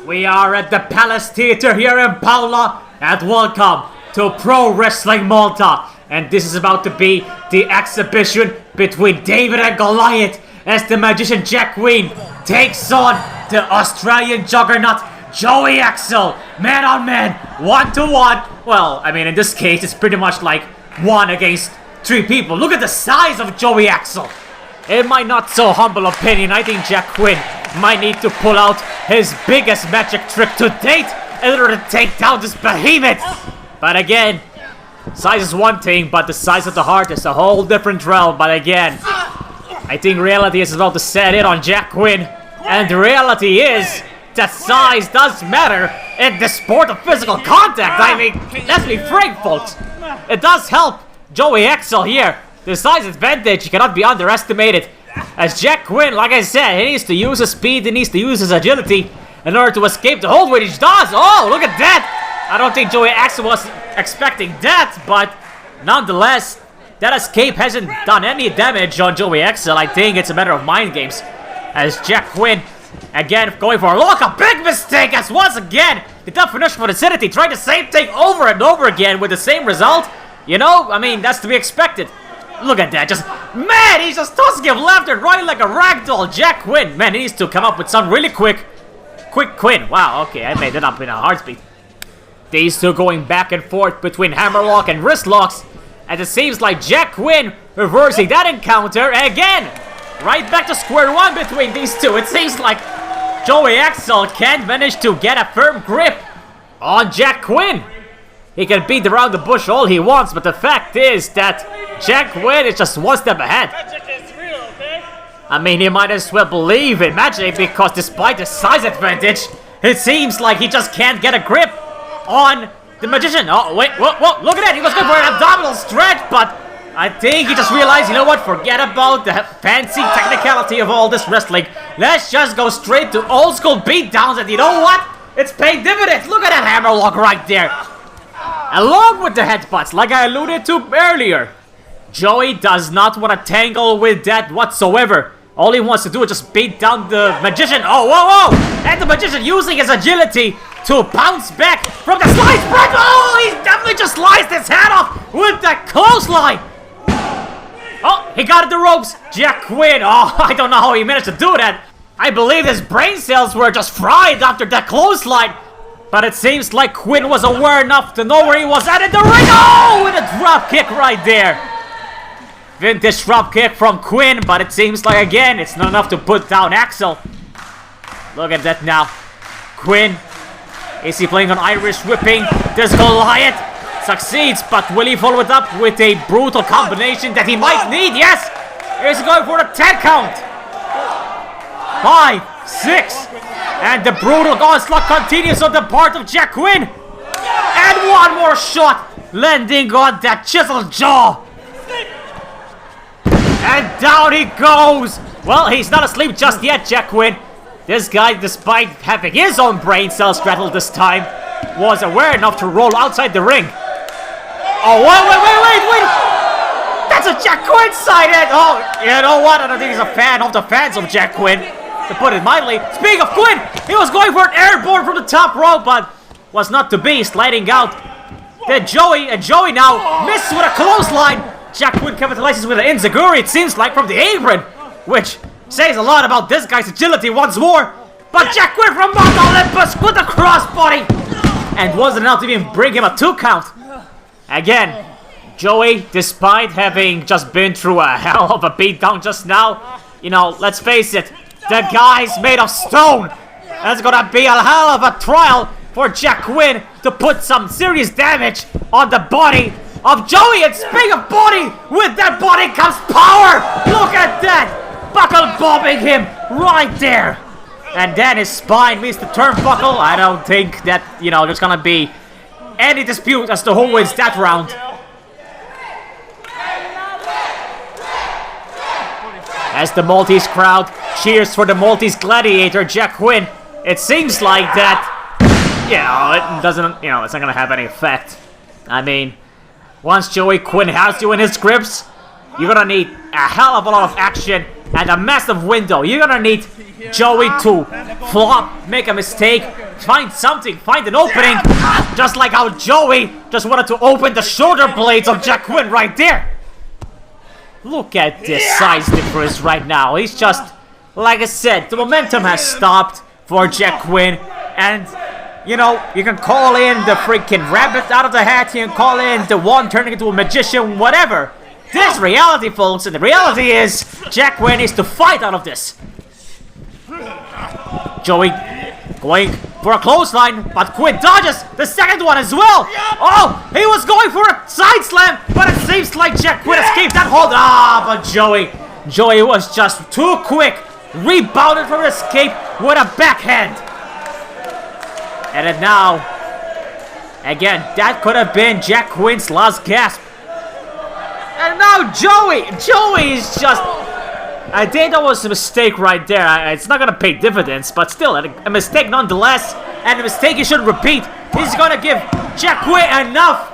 We are at the Palace Theatre here in Paula, and welcome to Pro Wrestling Malta. And this is about to be the exhibition between David and Goliath as the magician Jack Quinn takes on the Australian juggernaut Joey Axel, man on man, 1-to-1. Well, I mean, in this case, it's pretty much like 1 against 3 people. Look at the size of Joey Axel. In my not so humble opinion, I think Jack Quinn might need to pull out his biggest magic trick to date in order to take down this behemoth. But again, size is one thing, but the size of the heart is a whole different realm. But again, I think reality is about to set in on Jack Quinn. And the reality is that size does matter in the sport of physical contact. I mean, let's be frank, folks. It does help Joey Axel here. The size advantage cannot be underestimated. As Jack Quinn, like I said, he needs to use his speed, he needs to use his agility in order to escape the hold, which he does. Oh, look at that! I don't think Joey Axel was expecting that, but nonetheless, that escape hasn't done any damage on Joey Axel. I think it's a matter of mind games. As Jack Quinn, again, going for a lock, a big mistake, as once again, the definition of insanity, tried the same thing over and over again with the same result. You know, I mean, that's to be expected. Look at that, man, he's just tossing him left and right like a ragdoll. Jack Quinn, man, he needs to come up with some really quick Quinn. Wow, okay, I made it up in a heartbeat. These two going back and forth between hammerlock and wrist locks, and it seems like Jack Quinn reversing that encounter, and again, right back to square one between these two. It seems like Joey Axel can't manage to get a firm grip on Jack Quinn. He can beat around the bush all he wants, but the fact is that Jack Quinn is just one step ahead. Magic is real, okay? I mean, he might as well believe in magic, because despite the size advantage, it seems like he just can't get a grip on the magician. Oh, wait, whoa, look at that. He was going for an abdominal stretch, but I think he just realized, you know what, forget about the fancy technicality of all this wrestling. Let's just go straight to old school beatdowns, and you know what? It's paying dividends. Look at that hammerlock right there. Along with the headbutts, like I alluded to earlier, Joey does not want to tangle with that whatsoever. All he wants to do is just beat down the magician. Oh, whoa! And the magician using his agility to bounce back from the slice break. Oh, he definitely just sliced his head off with that clothesline. Oh, he got the ropes. Jack Quinn. Oh, I don't know how he managed to do that. I believe his brain cells were just fried after that clothesline. But it seems like Quinn was aware enough to know where he was at in the ring. Oh, with a drop kick right there. Vintage drop kick from Quinn, but it seems like, again, it's not enough to put down Axel. Look at that now. Quinn, is he playing on Irish whipping? There's Goliath. Succeeds, but will he follow it up with a brutal combination that he might need? Yes! He's going for the 10 count. 5, 6. And the brutal onslaught continues on the part of Jack Quinn. And one more shot, landing on that chiseled jaw. And down he goes. Well, he's not asleep just yet, Jack Quinn. This guy, despite having his own brain cells rattled this time, was aware enough to roll outside the ring. Oh, wait. That's a Jack Quinn sighted. Oh, you know what? I don't think he's a fan of the fans of Jack Quinn, to put it mildly. Speaking of Quinn, he was going for an airborne from the top rope, but was not to be, sliding out. Then Joey now misses with a clothesline. Jack Quinn capitalizes with an enziguri, it seems like, from the apron, which says a lot about this guy's agility once more. But Jack Quinn from Mount Olympus with the crossbody, and wasn't enough to even bring him a 2 count. Again, Joey, despite having just been through a hell of a beatdown just now, you know, let's face it, the guy's made of stone. That's gonna be a hell of a trial for Jack Quinn to put some serious damage on the body of Joey. And speaking of body, with that body comes power. Look at that, buckle bobbing him right there. And then his spine meets the turnbuckle. I don't think that, you know, there's gonna be any dispute as to who wins that round. As the Maltese crowd cheers for the Maltese gladiator, Jack Quinn, it seems like that, you know, it doesn't, you know, it's not gonna have any effect. I mean, once Joey Quinn has you in his grips, you're gonna need a hell of a lot of action and a massive window. You're gonna need Joey to flop, make a mistake, find something, find an opening. Just like how Joey just wanted to open the shoulder blades of Jack Quinn right there. Look at this size difference right now. He's just, like I said, the momentum has stopped for Jack Quinn. And, you know, you can call in the freaking rabbit out of the hat. You can call in the one turning into a magician, whatever. This reality, folks, and the reality is Jack Quinn needs to fight out of this. Joey going for a clothesline, but Quinn dodges the second one as well. Oh, he was going for a side slam, but it seems like Jack Quinn escaped that hold. But Joey was just too quick. Rebounded from escape with a backhand. And then now, again, that could have been Jack Quinn's last gasp. And now Joey is just... I think that was a mistake right there. It's not gonna pay dividends, but still, a mistake nonetheless. And a mistake he shouldn't repeat. He's gonna give Jack Quinn enough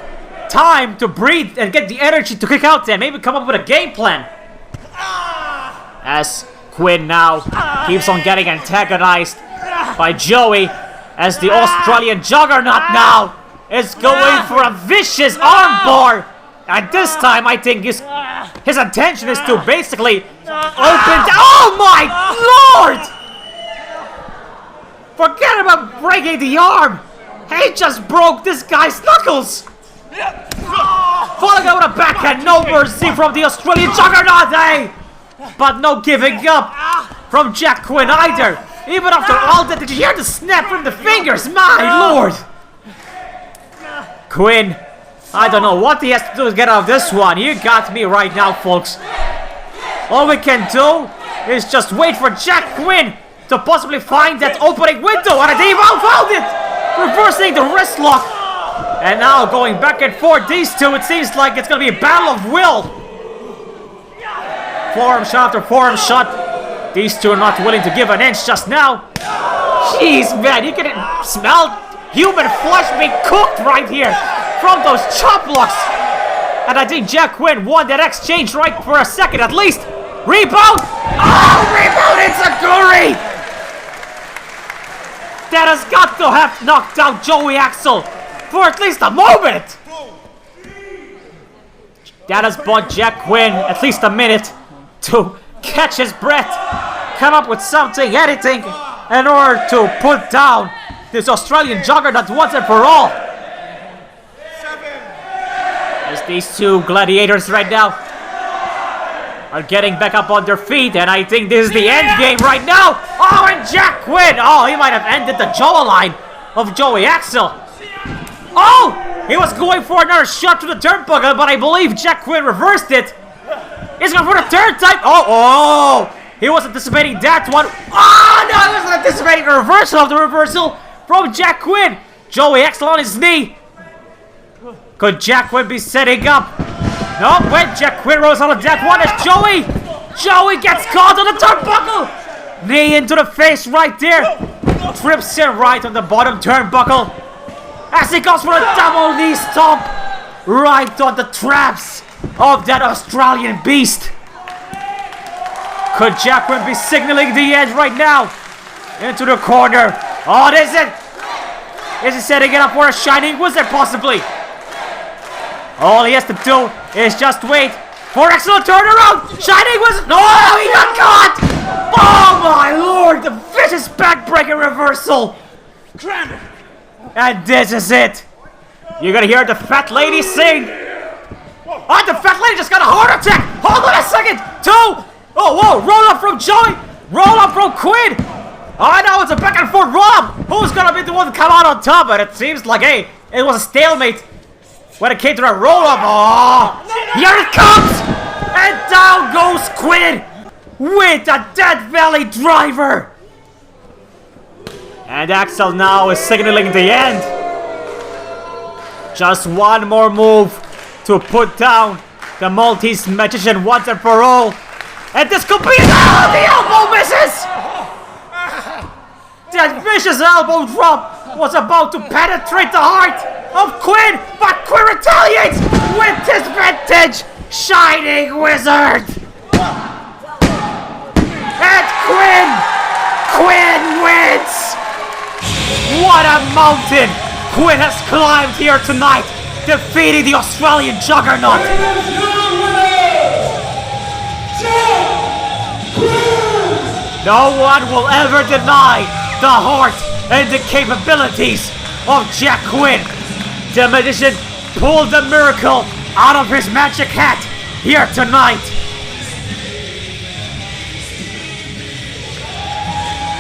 time to breathe and get the energy to kick out there. Maybe come up with a game plan. As Quinn now keeps on getting antagonized by Joey. As the Australian juggernaut now is going for a vicious armbar. And this time, I think his intention is to basically open... Oh my lord! Forget about breaking the arm. He just broke this guy's knuckles. Following up with a backhand, no mercy from the Australian juggernaut, eh? But no giving up from Jack Quinn either. Even after all that, did you hear the snap from the fingers? My lord! Quinn, I don't know what he has to do to get out of this one. You got me right now, folks. All we can do is just wait for Jack Quinn to possibly find that opening window. And they found it! Reversing the wrist lock. And now going back and forth, these two, it seems like it's going to be a battle of will. Forearm shot after forearm shot. These two are not willing to give an inch just now. Jeez, man, you can smell human flesh being cooked right here from those chop blocks. And I think Jack Quinn won that exchange right for a second at least. Rebound! Oh, rebound Enziguri! That has got to have knocked out Joey Axel for at least a moment. That has bought Jack Quinn at least a minute to catch his breath, come up with something, anything, in order to put down this Australian juggernaut once and for all. As these two gladiators right now are getting back up on their feet, and I think this is the end game right now. Oh, and Jack Quinn, oh, he might have ended the jawline of Joey Axel. Oh, he was going for another shot to the turnbuckle, but I believe Jack Quinn reversed it. He's going for the third time. Oh, he was anticipating that one. Oh, no, he wasn't anticipating a reversal of the reversal from Jack Quinn. Joey Axel on his knee. Could Jack Quinn be setting up? No, when Jack Quinn rose out of that one as Joey gets caught on the turnbuckle. Knee into the face right there. Trips him right on the bottom turnbuckle. As he goes for a double knee stomp. Right on the traps of that Australian beast. Could Jack Quinn be signaling the end right now? Into the corner. Oh, this is it. Is he setting it up for a Shining Wizard possibly? All he has to do is just wait for excellent turnaround. Shining Wizard. No, he got caught. Oh my lord, the vicious backbreaker reversal. And this is it. You're gonna hear the fat lady sing. Oh, the fat lady just got a heart attack. Hold on a second. Two. Oh, whoa, roll up from Joey. Roll up from Quinn. Oh, now it's a back and forth roll up. Who's gonna be the one to come out on top? And it seems like, hey, it was a stalemate when it came to a roll up. Oh, here it comes. And down goes Quinn with a Death Valley driver. And Axel now is signaling the end. Just one more move to put down the Maltese magician once and for all. And this could be it. Oh, the elbow misses! That vicious elbow drop was about to penetrate the heart of Quinn, but Quinn retaliates with his vintage Shining Wizard! And Quinn wins! What a mountain Quinn has climbed here tonight, defeating the Australian juggernaut. No one will ever deny the heart and the capabilities of Jack Quinn. The magician pulled the miracle out of his magic hat here tonight.